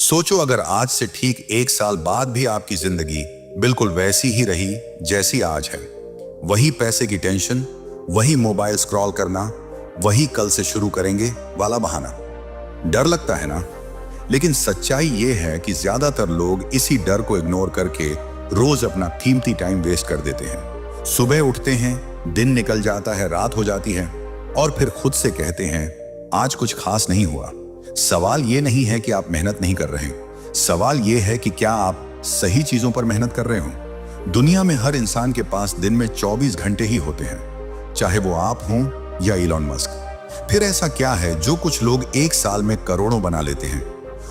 सोचो अगर आज से ठीक 1 साल बाद भी आपकी जिंदगी बिल्कुल वैसी ही रही जैसी आज है। वही पैसे की टेंशन, वही मोबाइल स्क्रॉल करना, वही कल से शुरू करेंगे वाला बहाना। डर लगता है ना? लेकिन सच्चाई ये है कि ज्यादातर लोग इसी डर को इग्नोर करके रोज अपना कीमती टाइम वेस्ट कर देते हैं। सुबह उठते हैं, दिन निकल जाता है, रात हो जाती है और फिर खुद से कहते हैं आज कुछ खास नहीं हुआ। सवाल ये नहीं है कि आप मेहनत नहीं कर रहे, सवाल ये है कि क्या आप सही चीजों पर मेहनत कर रहे हो। दुनिया में हर इंसान के पास दिन में 24 घंटे ही होते हैं, चाहे वो आप हों या इलॉन मस्क। फिर ऐसा क्या है जो कुछ लोग 1 साल में करोड़ों बना लेते हैं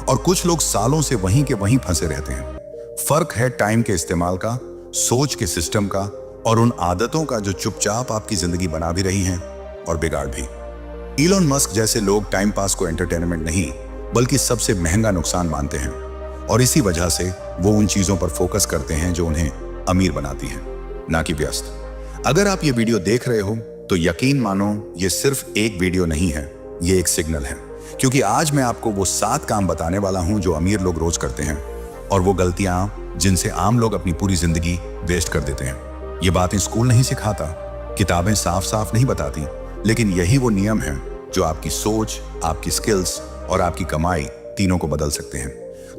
और कुछ लोग सालों से वहीं के वहीं फंसे रहते हैं। फर्क है टाइम के इस्तेमाल का, सोच के सिस्टम का और उन आदतों का जो चुपचाप आपकी जिंदगी बना भी रही हैं और बिगाड़ भी। इलॉन मस्क जैसे लोग टाइम पास को एंटरटेनमेंट नहीं बल्कि सबसे महंगा नुकसान मानते हैं और इसी वजह से वो उन चीजों पर फोकस करते हैं जो उन्हें अमीर बनाती हैं, ना कि व्यस्त। अगर आप ये वीडियो देख रहे हो तो यकीन मानो ये सिर्फ एक वीडियो नहीं है, ये एक सिग्नल है। क्योंकि आज मैं आपको वो 7 काम बताने वाला हूं जो अमीर लोग रोज करते हैं और वो गलतियां जिनसे आम लोग अपनी पूरी जिंदगी वेस्ट कर देते हैं। ये बातें स्कूल नहीं सिखाता, किताबें साफ साफ नहीं बताती, लेकिन यही वो नियम है जो आपकी सोच, आपकी स्किल्स और आपकी कमाई तीनों को बदल सकते हैं।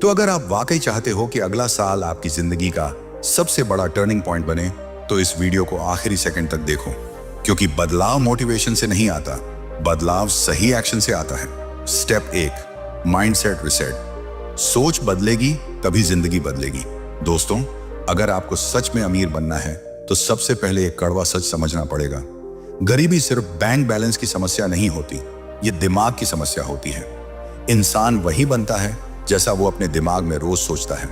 तो अगर आप वाकई चाहते हो कि अगला साल आपकी जिंदगी का सबसे बड़ा टर्निंग पॉइंट बने तो इस वीडियो को आखिरी सेकंड तक देखो, क्योंकि बदलाव मोटिवेशन से नहीं आता, बदलाव सही एक्शन से आता है। Step 1, mindset reset. सोच बदलेगी तभी जिंदगी बदलेगी। दोस्तों, अगर आपको सच में अमीर बनना है तो सबसे पहले एक कड़वा सच समझना पड़ेगा। गरीबी सिर्फ बैंक बैलेंस की समस्या नहीं होती, ये दिमाग की समस्या होती है। इंसान वही बनता है जैसा वो अपने दिमाग में रोज सोचता है।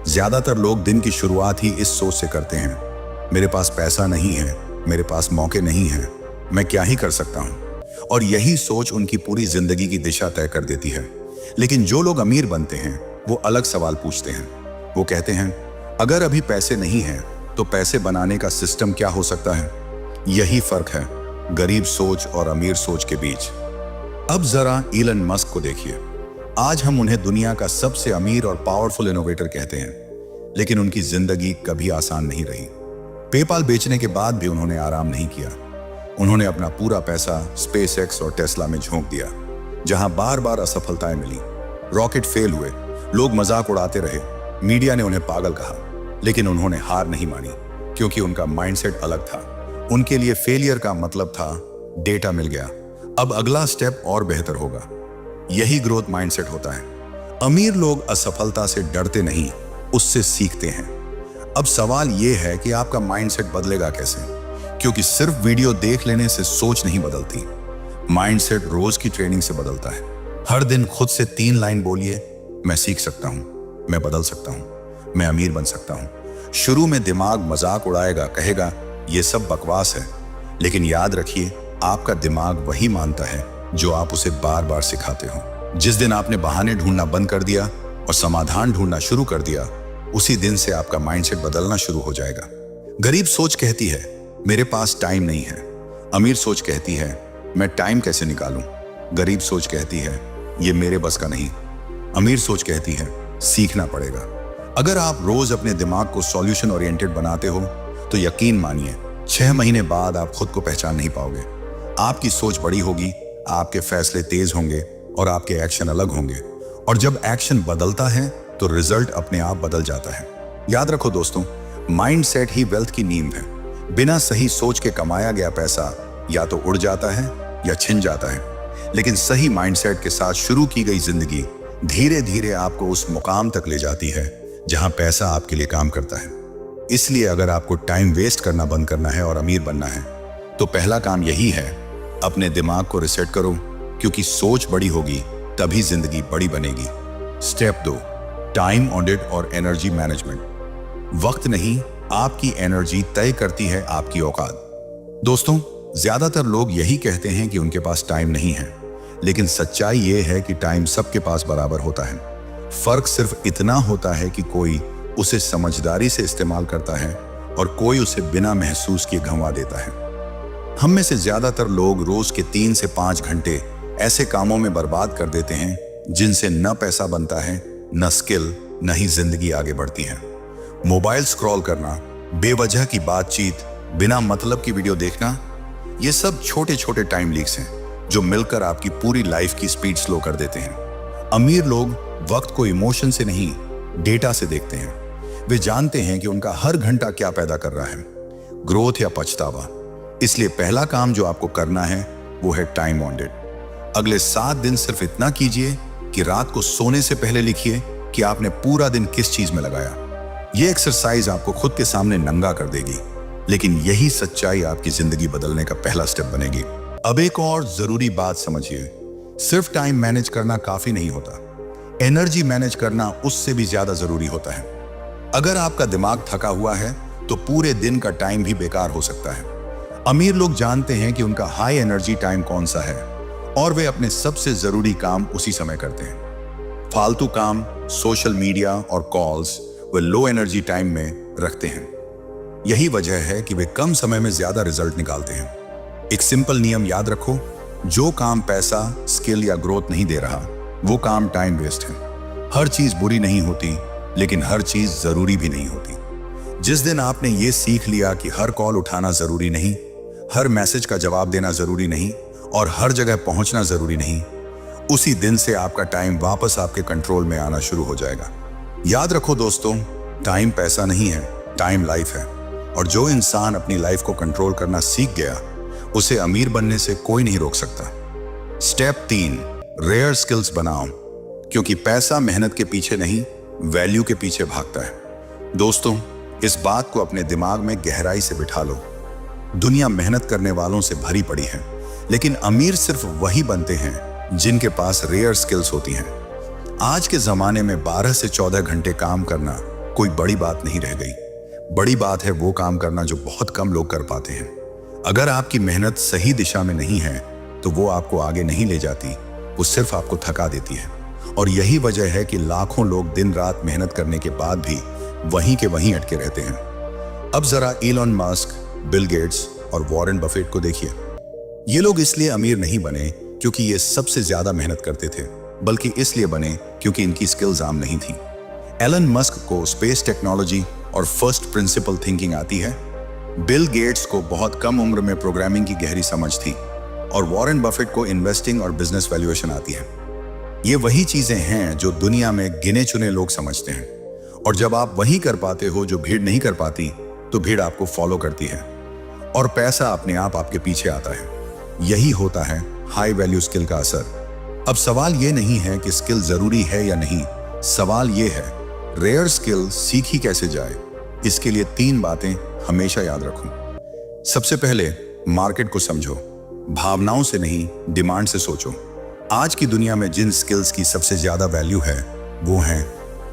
ज्यादातर लोग दिन की शुरुआत ही इस सोच से करते हैं, मेरे पास पैसा नहीं है, मेरे पास मौके नहीं है, मैं क्या ही कर सकता हूं। और यही सोच उनकी पूरी जिंदगी की दिशा तय कर देती है। लेकिन जो लोग अमीर बनते हैं वो अलग सवाल पूछते हैं। वो कहते हैं अगर अभी पैसे नहीं हैं तो पैसे बनाने का सिस्टम क्या हो सकता है। यही फर्क है गरीब सोच और अमीर सोच के बीच। अब जरा इलन मस्क को देखिए। आज हम उन्हें दुनिया का सबसे अमीर और पावरफुल इनोवेटर कहते हैं, लेकिन उनकी जिंदगी कभी आसान नहीं रही। पेपाल बेचने के बाद भी उन्होंने आराम नहीं किया। उन्होंने अपना पूरा पैसा स्पेसएक्स और टेस्ला में झोंक दिया, जहां बार बार असफलताएं मिली। रॉकेट फेल हुए, लोग मजाक उड़ाते रहे, मीडिया ने उन्हें पागल कहा, लेकिन उन्होंने हार नहीं मानी, क्योंकि उनका माइंडसेट अलग था। उनके लिए फेलियर का मतलब था डेटा मिल गया, अब अगला स्टेप और बेहतर होगा। यही ग्रोथ माइंडसेट होता है। अमीर लोग असफलता से डरते नहीं, उससे सीखते हैं। अब सवाल यह है कि आपका माइंडसेट बदलेगा कैसे, क्योंकि सिर्फ वीडियो देख लेने से सोच नहीं बदलती। माइंडसेट रोज की ट्रेनिंग से बदलता है। हर दिन खुद से 3 लाइन बोलिए, मैं सीख सकता हूं, मैं बदल सकता हूं, मैं अमीर बन सकता हूं। शुरू में दिमाग मजाक उड़ाएगा, कहेगा ये सब बकवास है, लेकिन याद रखिए आपका दिमाग वही मानता है जो आप उसे बार बार सिखाते हो। जिस दिन आपने बहाने ढूंढना बंद कर दिया और समाधान ढूंढना शुरू कर दिया, उसी दिन से आपका माइंडसेट बदलना शुरू हो जाएगा। गरीब सोच कहती है मेरे पास टाइम नहीं है, अमीर सोच कहती है मैं टाइम कैसे निकालूं। गरीब सोच कहती है ये मेरे बस का नहीं, अमीर सोच कहती है सीखना पड़ेगा। अगर आप रोज अपने दिमाग को सॉल्यूशन ओरिएंटेड बनाते हो तो यकीन मानिए 6 महीने बाद आप खुद को पहचान नहीं पाओगे। आपकी सोच बड़ी होगी, आपके फैसले तेज होंगे और आपके एक्शन अलग होंगे। और जब एक्शन बदलता है तो रिजल्ट अपने आप बदल जाता है। याद रखो दोस्तों, माइंडसेट ही वेल्थ की नींव है। बिना सही सोच के कमाया गया पैसा या तो उड़ जाता है या छिन जाता है, लेकिन सही माइंडसेट के साथ शुरू की गई जिंदगी धीरे धीरे आपको उस मुकाम तक ले जाती है जहां पैसा आपके लिए काम करता है। इसलिए अगर आपको टाइम वेस्ट करना बंद करना है और अमीर बनना है तो पहला काम यही है, अपने दिमाग को रिसेट करो, क्योंकि सोच बड़ी होगी तभी जिंदगी बड़ी बनेगी। स्टेप 2, टाइम ऑडिट और एनर्जी मैनेजमेंट। वक्त नहीं, आपकी एनर्जी तय करती है आपकी औकात। दोस्तों, ज्यादातर लोग यही कहते हैं कि उनके पास टाइम नहीं है, लेकिन सच्चाई यह है कि टाइम सबके पास बराबर होता है। फर्क सिर्फ इतना होता है कि कोई उसे समझदारी से इस्तेमाल करता है और कोई उसे बिना महसूस किए गंवा देता है। हम में से ज्यादातर लोग रोज के 3 से 5 घंटे ऐसे कामों में बर्बाद कर देते हैं जिनसे न पैसा बनता है न स्किल न ही जिंदगी आगे बढ़ती है। मोबाइल स्क्रॉल करना, बेवजह की बातचीत, बिना मतलब की वीडियो देखना, ये सब छोटे छोटे टाइम लीक्स हैं जो मिलकर आपकी पूरी लाइफ की स्पीड स्लो कर देते हैं। अमीर लोग वक्त को इमोशन से नहीं, डेटा से देखते हैं। वे जानते हैं कि उनका हर घंटा क्या पैदा कर रहा है, ग्रोथ या पछतावा। इसलिए पहला काम जो आपको करना है वो है टाइम बॉन्डेड। अगले 7 दिन सिर्फ इतना कीजिए कि रात को सोने से पहले लिखिए कि आपने पूरा दिन किस चीज में लगाया। यह एक्सरसाइज आपको खुद के सामने नंगा कर देगी, लेकिन यही सच्चाई आपकी जिंदगी बदलने का पहला स्टेप बनेगी। अब एक और जरूरी बात समझिए, सिर्फ टाइम मैनेज करना काफी नहीं होता, एनर्जी मैनेज करना उससे भी ज्यादा जरूरी होता है। अगर आपका दिमाग थका हुआ है तो पूरे दिन का टाइम भी बेकार हो सकता है। अमीर लोग जानते हैं कि उनका हाई एनर्जी टाइम कौन सा है और वे अपने सबसे जरूरी काम उसी समय करते हैं। फालतू काम, सोशल मीडिया और कॉल्स वे लो एनर्जी टाइम में रखते हैं। यही वजह है कि वे कम समय में ज्यादा रिजल्ट निकालते हैं। एक सिंपल नियम याद रखो, जो काम पैसा, स्किल या ग्रोथ नहीं दे रहा वो काम टाइम वेस्ट है। हर चीज बुरी नहीं होती, लेकिन हर चीज जरूरी भी नहीं होती। जिस दिन आपने ये सीख लिया कि हर कॉल उठाना जरूरी नहीं, हर मैसेज का जवाब देना जरूरी नहीं और हर जगह पहुंचना जरूरी नहीं, उसी दिन से आपका टाइम वापस आपके कंट्रोल में आना शुरू हो जाएगा। याद रखो दोस्तों, टाइम पैसा नहीं है, टाइम लाइफ है। और जो इंसान अपनी लाइफ को कंट्रोल करना सीख गया, उसे अमीर बनने से कोई नहीं रोक सकता। स्टेप 3, रेयर स्किल्स बनाओ, क्योंकि पैसा मेहनत के पीछे नहीं, वैल्यू के पीछे भागता है। दोस्तों, इस बात को अपने दिमाग में गहराई से बिठा लो। दुनिया मेहनत करने वालों से भरी पड़ी है, लेकिन अमीर सिर्फ वही बनते हैं जिनके पास रेयर स्किल्स होती हैं। आज के जमाने में 12 से 14 घंटे काम करना कोई बड़ी बात नहीं रह गई। बड़ी बात है वो काम करना जो बहुत कम लोग कर पाते हैं। अगर आपकी मेहनत सही दिशा में नहीं है तो वो आपको आगे नहीं ले जाती, वो सिर्फ आपको थका देती है। और यही वजह है कि लाखों लोग दिन रात मेहनत करने के बाद भी वहीं के वहीं अटके रहते हैं। अब जरा इलॉन मस्क, बिल गेट्स और वॉरेन बफेट को देखिए। ये लोग इसलिए अमीर नहीं बने क्योंकि ये सबसे ज्यादा मेहनत करते थे, बल्कि इसलिए बने क्योंकि इनकी स्किल्स आम नहीं थी। एलन मस्क को स्पेस टेक्नोलॉजी और फर्स्ट प्रिंसिपल थिंकिंग आती है। बिल गेट्स को बहुत कम उम्र में प्रोग्रामिंग की गहरी समझ थी और वॉरेन बफेट को इन्वेस्टिंग और बिजनेस वैल्यूएशन आती है। ये वही चीजें हैं जो दुनिया में गिने चुने लोग समझते हैं। और जब आप वही कर पाते हो जो भीड़ नहीं कर पाती, तो भीड़ आपको फॉलो करती है और पैसा अपने आप आपके पीछे आता है। यही होता है हाई वैल्यू स्किल का असर। अब सवाल ये नहीं है कि स्किल जरूरी है या नहीं, सवाल ये है रेयर स्किल सीखी कैसे जाए। इसके लिए 3 बातें हमेशा याद रखो। सबसे पहले, मार्केट को समझो, भावनाओं से नहीं, डिमांड से सोचो। आज की दुनिया में जिन स्किल्स की सबसे ज्यादा वैल्यू है वो हैं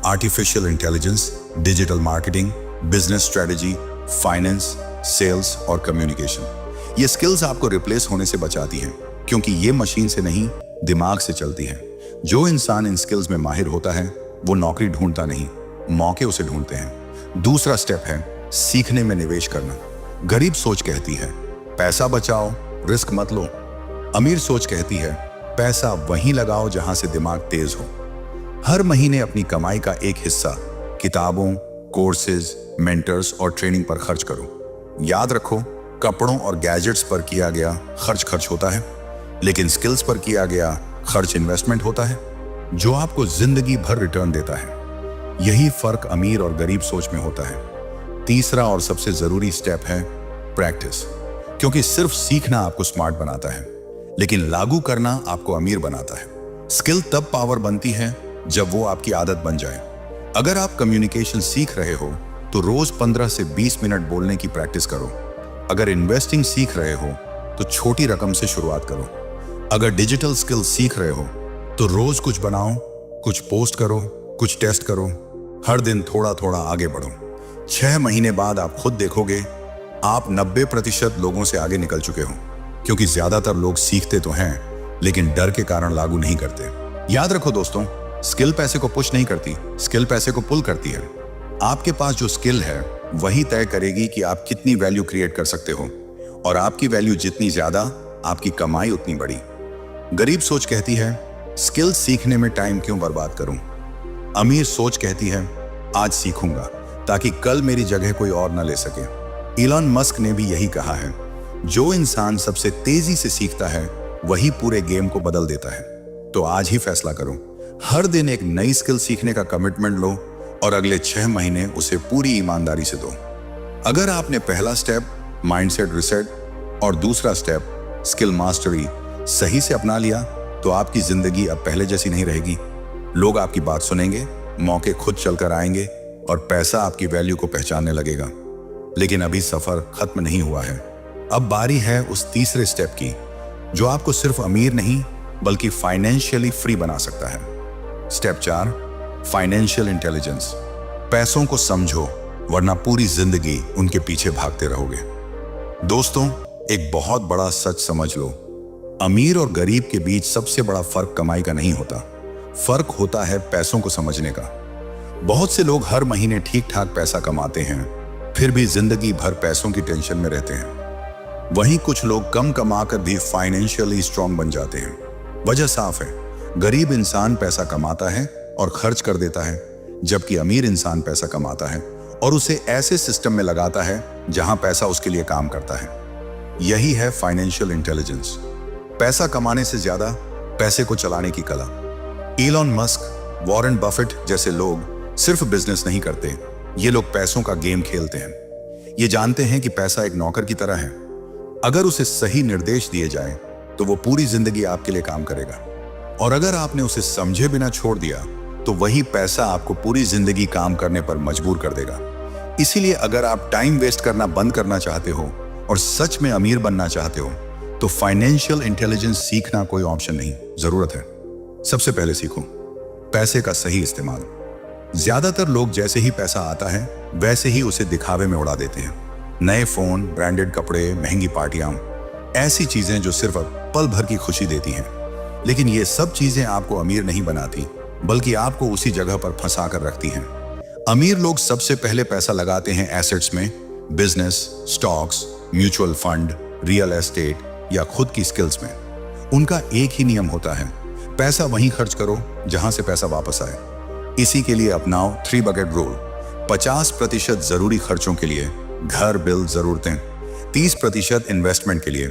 artificial intelligence, digital marketing, business strategy, finance, sales और कम्युनिकेशन। ये स्किल्स आपको रिप्लेस होने से बचाती हैं, क्योंकि ये मशीन से नहीं, दिमाग से चलती है। जो इंसान इन स्किल्स में माहिर होता है वो नौकरी ढूंढता नहीं, मौके उसे ढूंढते हैं। दूसरा स्टेप है सीखने में निवेश करना। गरीब सोच कहती है पैसा बचाओ, रिस्क मत लो। अमीर सोच कहती है पैसा वहीं लगाओ जहां से दिमाग तेज हो। हर महीने अपनी कमाई का एक हिस्सा किताबों, कोर्सेज, मेंटर्स और ट्रेनिंग पर खर्च करो। याद रखो, कपड़ों और गैजेट्स पर किया गया खर्च होता है, लेकिन स्किल्स पर किया गया खर्च इन्वेस्टमेंट होता है, जो आपको जिंदगी भर रिटर्न देता है। यही फर्क अमीर और गरीब सोच में होता है। तीसरा और सबसे जरूरी स्टेप है प्रैक्टिस, क्योंकि सिर्फ सीखना आपको स्मार्ट बनाता है, लेकिन लागू करना आपको अमीर बनाता है। स्किल तब पावर बनती है जब वो आपकी आदत बन जाए। अगर आप कम्युनिकेशन सीख रहे हो तो रोज 15 से 20 मिनट बोलने की प्रैक्टिस करो। अगर इन्वेस्टिंग सीख रहे हो तो छोटी रकम से शुरुआत करो। अगर डिजिटल स्किल सीख रहे हो तो रोज कुछ बनाओ, कुछ पोस्ट करो, कुछ टेस्ट करो। हर दिन थोड़ा थोड़ा आगे बढ़ो। 6 महीने बाद आप खुद देखोगे आप 90% लोगों से आगे निकल चुके हो, क्योंकि ज्यादातर लोग सीखते तो हैं लेकिन डर के कारण लागू नहीं करते। याद रखो दोस्तों, स्किल पैसे को पुश नहीं करती, स्किल पैसे को पुल करती है। आपके पास जो स्किल है वही तय करेगी कि आप कितनी वैल्यू क्रिएट कर सकते हो, और आपकी वैल्यू जितनी ज्यादा, आपकी कमाई उतनी बड़ी। गरीब सोच कहती है स्किल सीखने में टाइम क्यों बर्बाद करूं। अमीर सोच कहती है आज सीखूंगा ताकि कल मेरी जगह कोई और न ले सके। इलॉन मस्क ने भी यही कहा है, जो इंसान सबसे तेजी से सीखता है वही पूरे गेम को बदल देता है। तो आज ही फैसला करो, हर दिन एक नई स्किल सीखने का कमिटमेंट लो और अगले 6 महीने उसे पूरी ईमानदारी से दो। अगर आपने पहला स्टेप माइंडसेट रिसेट और दूसरा स्टेप स्किल मास्टरी सही से अपना लिया तो आपकी जिंदगी अब पहले जैसी नहीं रहेगी। लोग आपकी बात सुनेंगे, मौके खुद चलकर आएंगे और पैसा आपकी वैल्यू को पहचानने लगेगा। लेकिन अभी सफर खत्म नहीं हुआ है। अब बारी है उस तीसरे स्टेप की जो आपको सिर्फ अमीर नहीं बल्कि फाइनेंशियली फ्री बना सकता है। Step 4 financial intelligence. पैसों को समझो वरना पूरी जिंदगी उनके पीछे भागते रहोगे। दोस्तों, एक बहुत बड़ा सच समझ लो, अमीर और गरीब के बीच सबसे बड़ा फर्क कमाई का नहीं होता, फर्क होता है पैसों को समझने का। बहुत से लोग हर महीने ठीक ठाक पैसा कमाते हैं फिर भी जिंदगी भर पैसों की टेंशन में रहते हैं। वहीं कुछ लोग कम कमाकर भी फाइनेंशियली स्ट्रांग बन जाते हैं। वजह साफ है, गरीब इंसान पैसा कमाता है और खर्च कर देता है, जबकि अमीर इंसान पैसा कमाता है और उसे ऐसे सिस्टम में लगाता है जहां पैसा उसके लिए काम करता है। यही है फाइनेंशियल इंटेलिजेंस, पैसा कमाने से ज्यादा पैसे को चलाने की कला। इलॉन मस्क, वॉरेन बफेट जैसे लोग सिर्फ बिजनेस नहीं करते, ये लोग पैसों का गेम खेलते हैं। ये जानते हैं कि पैसा एक नौकर की तरह है, अगर उसे सही निर्देश दिए जाए तो वो पूरी जिंदगी आपके लिए काम करेगा, और अगर आपने उसे समझे बिना छोड़ दिया तो वही पैसा आपको पूरी जिंदगी काम करने पर मजबूर कर देगा। इसीलिए अगर आप टाइम वेस्ट करना बंद करना चाहते हो और सच में अमीर बनना चाहते हो तो फाइनेंशियल इंटेलिजेंस सीखना कोई ऑप्शन नहीं, जरूरत है। सबसे पहले सीखो पैसे का सही इस्तेमाल। ज्यादातर लोग जैसे ही पैसा आता है वैसे ही उसे दिखावे में उड़ा देते हैं। नए फोन, ब्रांडेड कपड़े, महंगी पार्टियां, ऐसी चीजें जो सिर्फ पल भर की खुशी देती हैं। लेकिन ये सब चीजें आपको अमीर नहीं बनाती बल्कि आपको उसी जगह पर फंसा कर रखती हैं। अमीर लोग सबसे पहले पैसा लगाते हैं एसेट्स में, business, stocks, mutual fund, real estate या खुद की स्किल्स में। उनका एक ही नियम होता है, पैसा वहीं खर्च करो जहां से पैसा वापस आए। इसी के लिए अपनाओ 3 बकेट रूल। 50% जरूरी खर्चों के लिए, घर, बिल, जरूरतें। 30% इन्वेस्टमेंट के लिए,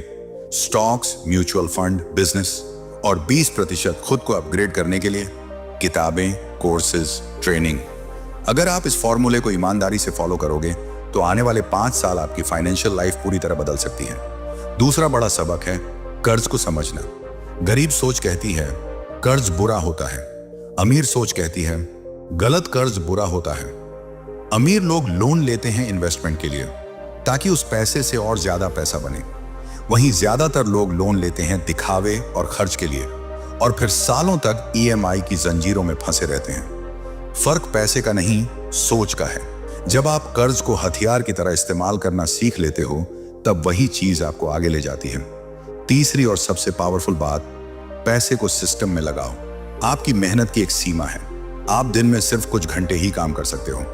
स्टॉक्स, म्यूचुअल फंड, बिजनेस, और 20% खुद को अपग्रेड करने के लिए, किताबें, कोर्सेज, ट्रेनिंग। अगर आप इस फॉर्मूले को ईमानदारी से फॉलो करोगे तो आने वाले 5 साल आपकी फाइनेंशियल लाइफ पूरी तरह बदल सकती है। दूसरा बड़ा सबक है कर्ज को समझना। गरीब सोच कहती है कर्ज बुरा होता है, अमीर सोच कहती है गलत कर्ज बुरा होता है। अमीर लोग लोन लेते हैं इन्वेस्टमेंट के लिए ताकि उस पैसे से और ज्यादा पैसा बने, वहीं ज्यादातर लोग लोन लेते हैं दिखावे और खर्च के लिए और फिर सालों तक ईएमआई की जंजीरों में फंसे रहते हैं। फर्क पैसे का नहीं, सोच का है। जब आप कर्ज को हथियार की तरह इस्तेमाल करना सीख लेते हो तब वही चीज आपको आगे ले जाती है। तीसरी और सबसे पावरफुल बात, पैसे को सिस्टम में लगाओ। आपकी मेहनत की एक सीमा है, आप दिन में सिर्फ कुछ घंटे ही काम कर सकते हो,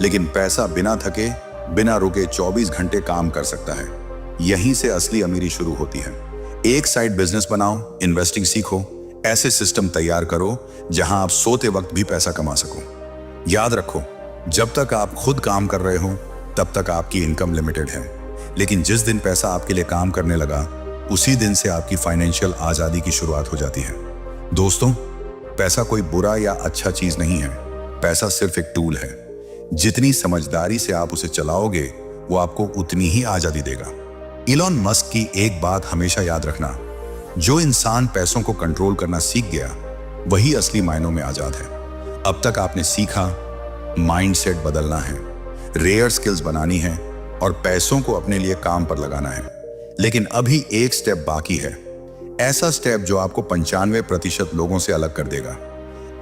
लेकिन पैसा बिना थके, बिना रुके 24 घंटे काम कर सकता है। यहीं से असली अमीरी शुरू होती है। एक साइड बिजनेस बनाओ, इन्वेस्टिंग सीखो, ऐसे सिस्टम तैयार करो जहां आप सोते वक्त भी पैसा कमा सको। याद रखो, जब तक आप खुद काम कर रहे हो तब तक आपकी इनकम लिमिटेड है, लेकिन जिस दिन पैसा आपके लिए काम करने लगा उसी दिन से आपकी फाइनेंशियल आजादी की शुरुआत हो जाती है। दोस्तों, पैसा कोई बुरा या अच्छा चीज नहीं है, पैसा सिर्फ एक टूल है। जितनी समझदारी से आप उसे चलाओगे वो आपको उतनी ही आजादी देगा। इलॉन मस्क की एक बात हमेशा याद रखना, जो इंसान पैसों को कंट्रोल करना सीख गया वही असली मायनों में आजाद है। अब तक आपने सीखा माइंडसेट बदलना है, रेयर स्किल्स बनानी है और पैसों को अपने लिए काम पर लगाना है, लेकिन अभी एक स्टेप बाकी है। ऐसा स्टेप जो आपको 95% लोगों से अलग कर देगा,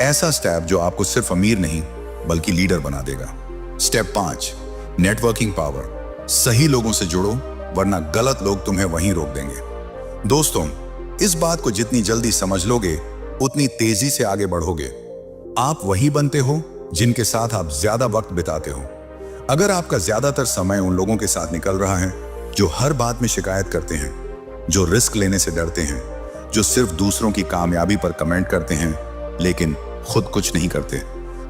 ऐसा स्टेप जो आपको सिर्फ अमीर नहीं बल्कि लीडर बना देगा। Step 5, networking power. सही लोगों से जुड़ो वरना गलत लोग तुम्हें वहीं रोक देंगे। दोस्तों, इस बात को जितनी जल्दी समझ लोगे उतनी तेजी से आगे बढ़ोगे। आप वही बनते हो जिनके साथ आप ज्यादा वक्त बिताते हो। अगर आपका ज्यादातर समय उन लोगों के साथ निकल रहा है जो हर बात में शिकायत करते हैं, जो रिस्क लेने से डरते हैं, जो सिर्फ दूसरों की कामयाबी पर कमेंट करते हैं लेकिन खुद कुछ नहीं करते,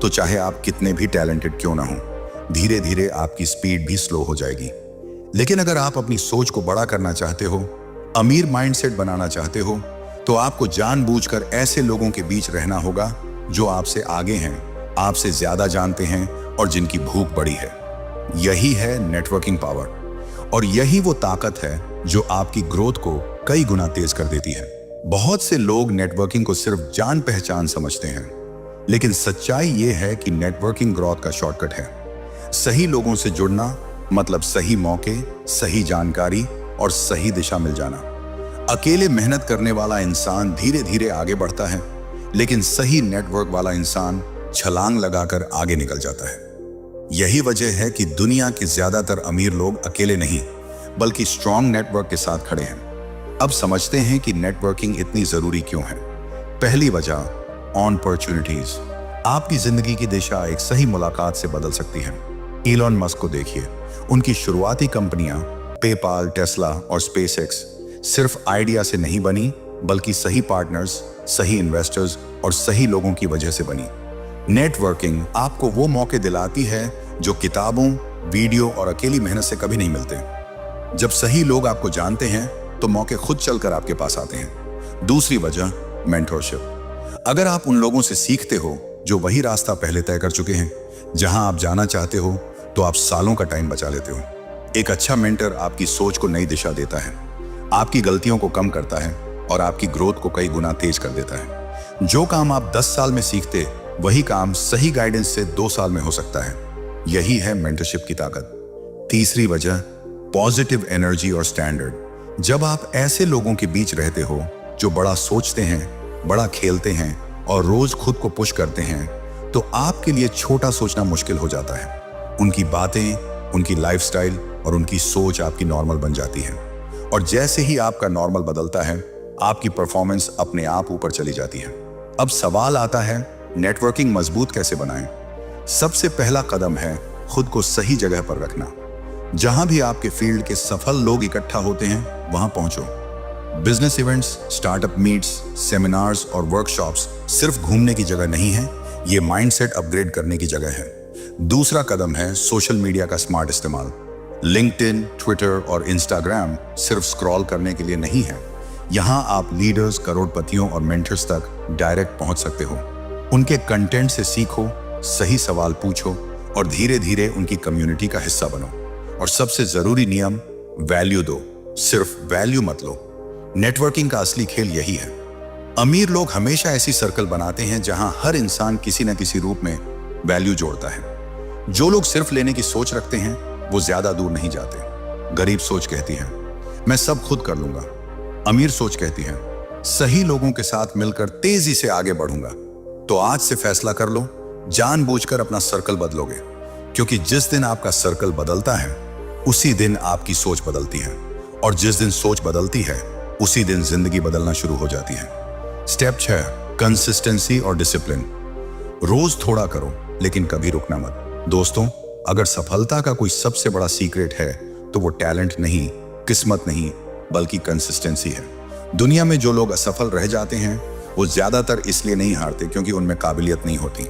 तो चाहे आप कितने भी टैलेंटेड क्यों ना हो, धीरे धीरे आपकी स्पीड भी स्लो हो जाएगी। लेकिन अगर आप अपनी सोच को बड़ा करना चाहते हो, अमीर माइंडसेट बनाना चाहते हो, तो आपको जानबूझकर ऐसे लोगों के बीच रहना होगा जो आपसे आगे हैं, आपसे ज्यादा जानते हैं और जिनकी भूख बड़ी है। यही है नेटवर्किंग पावर, और यही वो ताकत है जो आपकी ग्रोथ को कई गुना तेज कर देती है। बहुत से लोग नेटवर्किंग को सिर्फ जान पहचान समझते हैं, लेकिन सच्चाई ये है कि नेटवर्किंग ग्रोथ का शॉर्टकट है। सही लोगों से जुड़ना मतलब सही मौके, सही जानकारी और सही दिशा मिल जाना। अकेले मेहनत करने वाला इंसान धीरे धीरे आगे बढ़ता है, लेकिन सही नेटवर्क वाला इंसान छलांग लगाकर आगे निकल जाता है। यही वजह है कि दुनिया के ज्यादातर अमीर लोग अकेले नहीं, बल्कि स्ट्रॉन्ग नेटवर्क के साथ खड़े हैं। अब समझते हैं कि नेटवर्किंग इतनी जरूरी क्यों है। पहली वजह, अपॉर्चुनिटीज। आपकी जिंदगी की दिशा एक सही मुलाकात से बदल सकती है। इलॉन मस्क को देखिए, उनकी शुरुआती कंपनियां पेपाल, टेस्ला और स्पेसएक्स सिर्फ आइडिया से नहीं बनी, बल्कि सही पार्टनर्स, सही इन्वेस्टर्स और सही लोगों की वजह से बनी। नेटवर्किंग आपको वो मौके दिलाती है जो किताबों, वीडियो और अकेली मेहनत से कभी नहीं मिलते। जब सही लोग आपको जानते हैं तो मौके खुद चलकर आपके पास आते हैं। दूसरी वजह, मेंटरशिप। अगर आप उन लोगों से सीखते हो जो वही रास्ता पहले तय कर चुके हैं, जहां आप जाना चाहते हो, तो आप सालों का टाइम बचा लेते हो। एक अच्छा मेंटर आपकी सोच को नई दिशा देता है, आपकी गलतियों को कम करता है और आपकी ग्रोथ को कई गुना तेज कर देता है। जो काम आप 10 साल में सीखते, वही काम सही गाइडेंस से 2 साल में हो सकता है। यही है मेंटरशिप की ताकत। तीसरी वजह, पॉजिटिव एनर्जी और स्टैंडर्ड। जब आप ऐसे लोगों के बीच रहते हो जो बड़ा सोचते हैं, बड़ा खेलते हैं और रोज खुद को पुश करते हैं, तो आपके लिए छोटा सोचना मुश्किल हो जाता है। उनकी बातें, उनकी लाइफस्टाइल और उनकी सोच आपकी नॉर्मल बन जाती है, और जैसे ही आपका नॉर्मल बदलता है, आपकी परफॉर्मेंस अपने आप ऊपर चली जाती है। अब सवाल आता है, नेटवर्किंग मजबूत कैसे बनाएं? सबसे पहला कदम है खुद को सही जगह पर रखना। जहां भी आपके फील्ड के सफल लोग इकट्ठा होते हैं, वहां पहुंचो। Business events, startup meets, seminars और वर्कशॉप्स सिर्फ घूमने की जगह नहीं है, ये माइंडसेट अपग्रेड करने की जगह है। दूसरा कदम है सोशल मीडिया का स्मार्ट इस्तेमाल। लिंक्डइन, ट्विटर और इंस्टाग्राम सिर्फ स्क्रॉल करने के लिए नहीं है। यहां आप लीडर्स, करोड़पतियों और मेंटर्स तक डायरेक्ट पहुंच सकते हो। उनके कंटेंट से सीखो, सही सवाल पूछो और धीरे धीरे उनकी कम्युनिटी का हिस्सा बनो। और सबसे जरूरी नियम, वैल्यू दो, सिर्फ वैल्यू मत लो। नेटवर्किंग का असली खेल यही है। अमीर लोग हमेशा ऐसी सर्कल बनाते हैं जहां हर इंसान किसी न किसी रूप में वैल्यू जोड़ता है। जो लोग सिर्फ लेने की सोच रखते हैं, वो ज्यादा दूर नहीं जाते। गरीब सोच कहती है, मैं सब खुद कर लूंगा। अमीर सोच कहती है, सही लोगों के साथ मिलकर तेजी से आगे बढ़ूंगा। तो आज से फैसला कर लो, जानबूझकर अपना सर्कल बदलोगे, क्योंकि जिस दिन आपका सर्कल बदलता है, उसी दिन आपकी सोच बदलती है, और जिस दिन सोच बदलती है, उसी दिन जिंदगी बदलना शुरू हो जाती है। स्टेप 6, कंसिस्टेंसी और डिसिप्लिन। रोज थोड़ा करो, लेकिन कभी रुकना मत। दोस्तों, अगर सफलता का कोई सबसे बड़ा सीक्रेट है, तो वो टैलेंट नहीं, किस्मत नहीं, बल्कि कंसिस्टेंसी है। दुनिया में जो लोग असफल रह जाते हैं, वो ज्यादातर इसलिए नहीं हारते क्योंकि उनमें काबिलियत नहीं होती,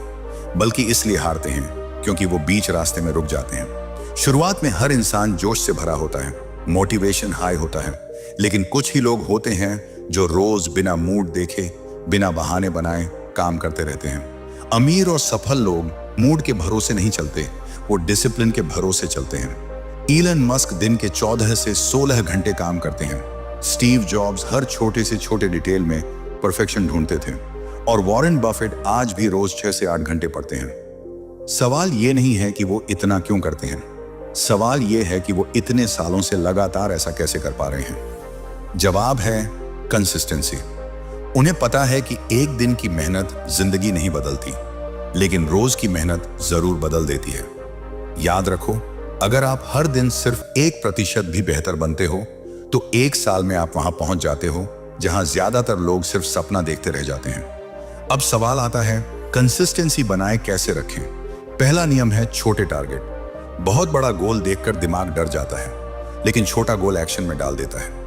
बल्कि इसलिए हारते हैं क्योंकि वो बीच रास्ते में रुक जाते हैं। शुरुआत में हर इंसान जोश से भरा होता है, मोटिवेशन हाई होता है, लेकिन कुछ ही लोग होते हैं जो रोज बिना मूड देखे, बिना बहाने बनाए काम करते रहते हैं। अमीर और सफल लोग मूड के भरोसे नहीं चलते, वो डिसिप्लिन के भरोसे चलते हैं। इलन मस्क दिन के 14 से 16 घंटे काम करते हैं। स्टीव जॉब्स हर छोटे से छोटे डिटेल में परफेक्शन ढूंढते थे, और वॉरेन बफेट आज भी रोज 6 से 8 घंटे पढ़ते हैं। सवाल ये नहीं है कि वो इतना क्यों करते हैं, सवाल ये है कि वो इतने सालों से लगातार ऐसा कैसे कर पा रहे हैं। जवाब है कंसिस्टेंसी। उन्हें पता है कि एक दिन की मेहनत जिंदगी नहीं बदलती, लेकिन रोज की मेहनत जरूर बदल देती है। याद रखो, अगर आप हर दिन सिर्फ 1% भी बेहतर बनते हो, तो 1 साल में आप वहां पहुंच जाते हो जहां ज्यादातर लोग सिर्फ सपना देखते रह जाते हैं। अब सवाल आता है, कंसिस्टेंसी बनाए कैसे रखें? पहला नियम है छोटे टारगेट। बहुत बड़ा गोल देखकर दिमाग डर जाता है, लेकिन छोटा गोल एक्शन में डाल देता है।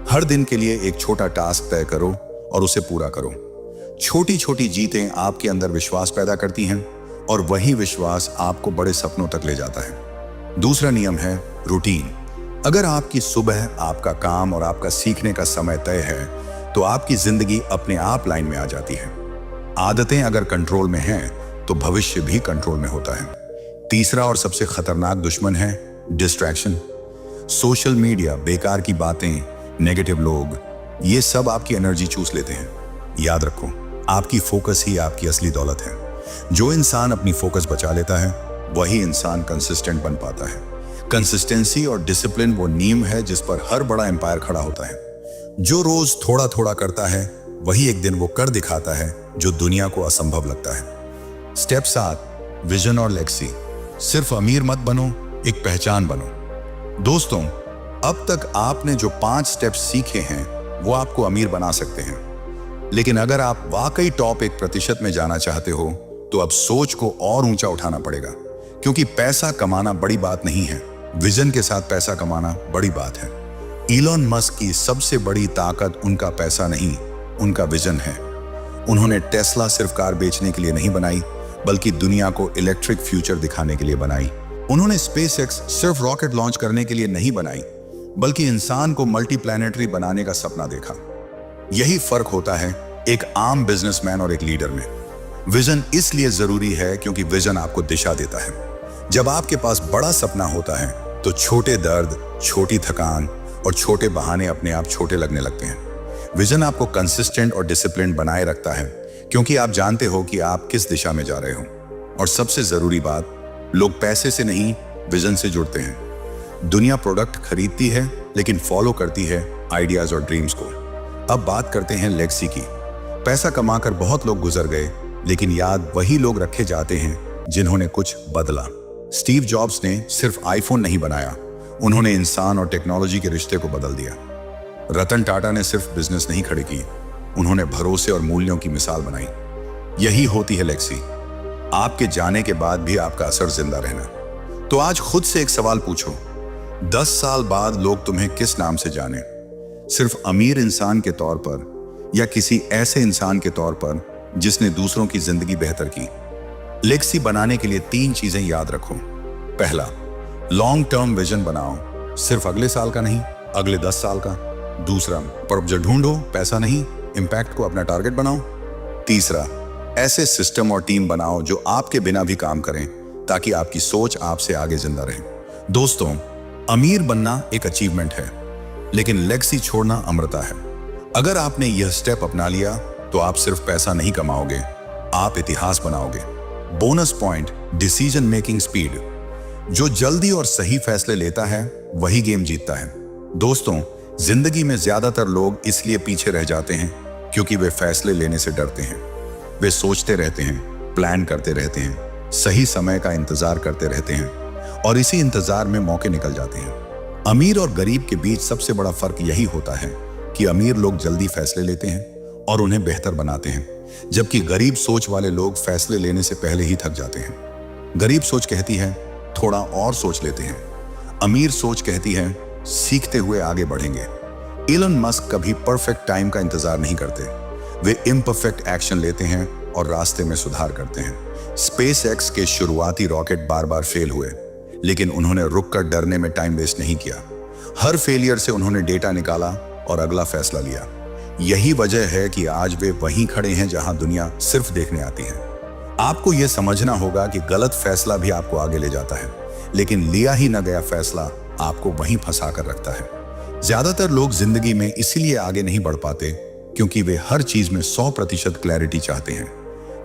हर दिन के लिए एक छोटा टास्क तय करो और उसे पूरा करो। छोटी छोटी जीतें आपके अंदर विश्वास पैदा करती हैं, और वही विश्वास आपको बड़े सपनों तक ले जाता है। दूसरा नियम है रूटीन। अगर आपकी सुबह, आपका काम और आपका सीखने का समय तय है तो आपकी जिंदगी अपने आप लाइन में आ जाती है। आदतें अगर कंट्रोल में हैं तो भविष्य भी कंट्रोल में होता है। तीसरा और सबसे खतरनाक दुश्मन है डिस्ट्रैक्शन। सोशल मीडिया, बेकार की बातें, नेगेटिव लोग, ये सब आपकी एनर्जी चूस लेते हैं। याद रखो, आपकी फोकस ही आपकी असली दौलत है। जो इंसान अपनी फोकस बचा लेता है वही इंसान कंसिस्टेंट बन पाता है। कंसिस्टेंसी और डिसिप्लिन वो नींव है जिस पर हर बड़ा एम्पायर खड़ा होता है। जो रोज थोड़ा थोड़ा करता है वही एक दिन वो कर दिखाता है जो दुनिया को असंभव लगता है। स्टेप 7, विजन और लेगेसी। सिर्फ अमीर मत बनो, एक पहचान बनो। दोस्तों, अब तक आपने जो 5 स्टेप्स सीखे हैं वो आपको अमीर बना सकते हैं, लेकिन अगर आप वाकई टॉप 1% में जाना चाहते हो तो अब सोच को और ऊंचा उठाना पड़ेगा, क्योंकि पैसा कमाना बड़ी बात नहीं है, विजन के साथ पैसा कमाना बड़ी बात है। इलॉन मस्क की सबसे बड़ी ताकत उनका पैसा नहीं, उनका विजन है। उन्होंने टेस्ला सिर्फ कार बेचने के लिए नहीं बनाई, बल्कि दुनिया को इलेक्ट्रिक फ्यूचर दिखाने के लिए बनाई। उन्होंने स्पेसएक्स सिर्फ रॉकेट लॉन्च करने के लिए नहीं बनाई, बल्कि इंसान को मल्टीप्लैनेटरी बनाने का सपना देखा। यही फर्क होता है एक आम बिजनेसमैन और एक लीडर में। विजन इसलिए जरूरी है क्योंकि विजन आपको दिशा देता है। जब आपके पास बड़ा सपना होता है तो छोटे दर्द, छोटी थकान और छोटे बहाने अपने आप छोटे लगने लगते हैं। विजन आपको कंसिस्टेंट और डिसिप्लिन बनाए रखता है, क्योंकि आप जानते हो कि आप किस दिशा में जा रहे हो। और सबसे जरूरी बात, लोग पैसे से नहीं, विजन से जुड़ते हैं। दुनिया प्रोडक्ट खरीदती है लेकिन फॉलो करती है आइडियाज और ड्रीम्स को। अब बात करते हैं लेगेसी की। पैसा कमाकर बहुत लोग गुजर गए, लेकिन याद वही लोग रखे जाते हैं जिन्होंने कुछ बदला। स्टीव जॉब्स ने सिर्फ आईफोन नहीं बनाया, उन्होंने इंसान और टेक्नोलॉजी के रिश्ते को बदल दिया। रतन टाटा ने सिर्फ बिजनेस नहीं खड़े की, उन्होंने भरोसे और मूल्यों की मिसाल बनाई। यही होती है लेगेसी, आपके जाने के बाद भी आपका असर जिंदा रहना। तो आज खुद से एक सवाल पूछो, 10 साल बाद लोग तुम्हें किस नाम से जाने? सिर्फ अमीर इंसान के तौर पर या किसी ऐसे इंसान के तौर पर जिसने दूसरों की जिंदगी बेहतर की? लेगेसी बनाने के लिए 3 चीजें याद रखो। पहला, लॉन्ग टर्म विजन बनाओ, सिर्फ अगले साल का नहीं, अगले 10 साल का। दूसरा, पर्पस ढूंढो, पैसा नहीं, इंपैक्ट को अपना टारगेट बनाओ। तीसरा, ऐसे सिस्टम और टीम बनाओ जो आपके बिना भी काम करें, ताकि आपकी सोच आपसे आगे जिंदा रहे। दोस्तों, अमीर बनना एक अचीवमेंट है, लेकिन लेगेसी छोड़ना अमरता है। अगर आपने यह स्टेप अपना लिया तो आप सिर्फ पैसा नहीं कमाओगे, आप इतिहास बनाओगे। Bonus point, decision making speed. जो जल्दी और सही फैसले लेता है वही गेम जीतता है। दोस्तों, जिंदगी में ज्यादातर लोग इसलिए पीछे रह जाते हैं क्योंकि वे फैसले लेने से डरते हैं। वे सोचते रहते हैं, प्लान करते रहते हैं, सही समय का इंतजार करते रहते हैं, और इसी इंतजार में मौके निकल जाते हैं। अमीर और गरीब के बीच सबसे बड़ा फर्क यही होता है कि अमीर लोग जल्दी फैसले लेते हैं और उन्हें बेहतर बनाते हैं, जबकि गरीब सोच वाले लोग फैसले लेने से पहले ही थक जाते हैं। गरीब सोच कहती है थोड़ा और सोच लेते हैं, अमीर सोच कहती है सीखते हुए आगे बढ़ेंगे। इलॉन मस्क कभी परफेक्ट टाइम का इंतजार नहीं करते, वे इम्परफेक्ट एक्शन लेते हैं और रास्ते में सुधार करते हैं। स्पेसएक्स के शुरुआती रॉकेट बार बार फेल हुए, लेकिन उन्होंने रुककर डरने में टाइम वेस्ट नहीं किया। हर फेलियर से उन्होंने डेटा निकाला और अगला फैसला लिया। यही वजह है कि आज वे वहीं खड़े हैं जहां दुनिया सिर्फ देखने आती है। आपको यह समझना होगा कि गलत फैसला भी आपको आगे ले जाता है, लेकिन लिया ही न गया फैसला आपको वहीं फंसा कर रखता है। ज्यादातर लोग जिंदगी में इसीलिए आगे नहीं बढ़ पाते क्योंकि वे हर चीज में 100% क्लैरिटी चाहते हैं,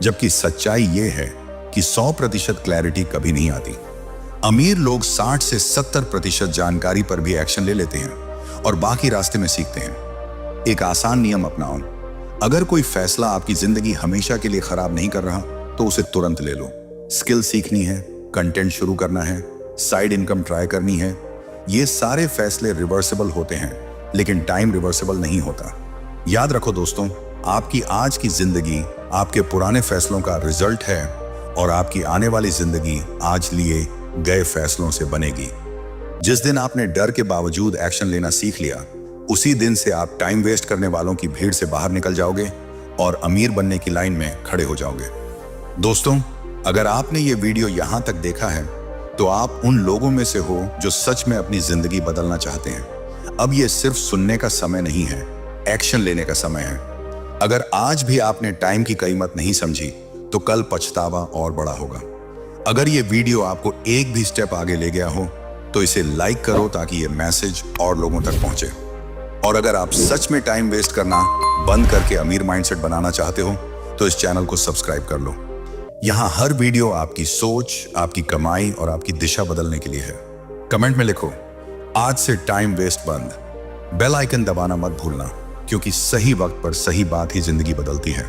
जबकि सच्चाई यह है कि 100% क्लैरिटी कभी नहीं आती। अमीर लोग 60 से 70% जानकारी पर भी एक्शन ले लेते हैं और बाकी रास्ते में सीखते हैं। एक आसान नियम अपनाओ, अगर कोई फैसला आपकी जिंदगी हमेशा के लिए खराब नहीं कर रहा तो उसे तुरंत ले लो। स्किल सीखनी है, कंटेंट शुरू करना है, साइड इनकम ट्राई करनी है, ये सारे फैसले रिवर्सिबल होते हैं, लेकिन टाइम रिवर्सिबल नहीं होता। याद रखो दोस्तों, आपकी आज की जिंदगी आपके पुराने फैसलों का रिजल्ट है और आपकी आने वाली जिंदगी आज लिए गए फैसलों से बनेगी। जिस दिन आपने डर के बावजूद एक्शन लेना सीख लिया, उसी दिन से आप टाइम वेस्ट करने वालों की भीड़ से बाहर निकल जाओगे और अमीर बनने की लाइन में खड़े हो जाओगे। दोस्तों, अगर आपने ये वीडियो यहां तक देखा है तो आप उन लोगों में से हो जो सच में अपनी जिंदगी बदलना चाहते हैं। अब ये सिर्फ सुनने का समय नहीं है, एक्शन लेने का समय है। अगर आज भी आपने टाइम की कीमत नहीं समझी तो कल पछतावा और बड़ा होगा। अगर ये वीडियो आपको एक भी स्टेप आगे ले गया हो तो इसे लाइक करो ताकि ये मैसेज और लोगों तक पहुंचे। और अगर आप सच में टाइम वेस्ट करना बंद करके अमीर माइंडसेट बनाना चाहते हो तो इस चैनल को सब्सक्राइब कर लो। यहाँ हर वीडियो आपकी सोच, आपकी कमाई और आपकी दिशा बदलने के लिए है। कमेंट में लिखो, आज से टाइम वेस्ट बंद। बेल आइकन दबाना मत भूलना, क्योंकि सही वक्त पर सही बात ही जिंदगी बदलती है।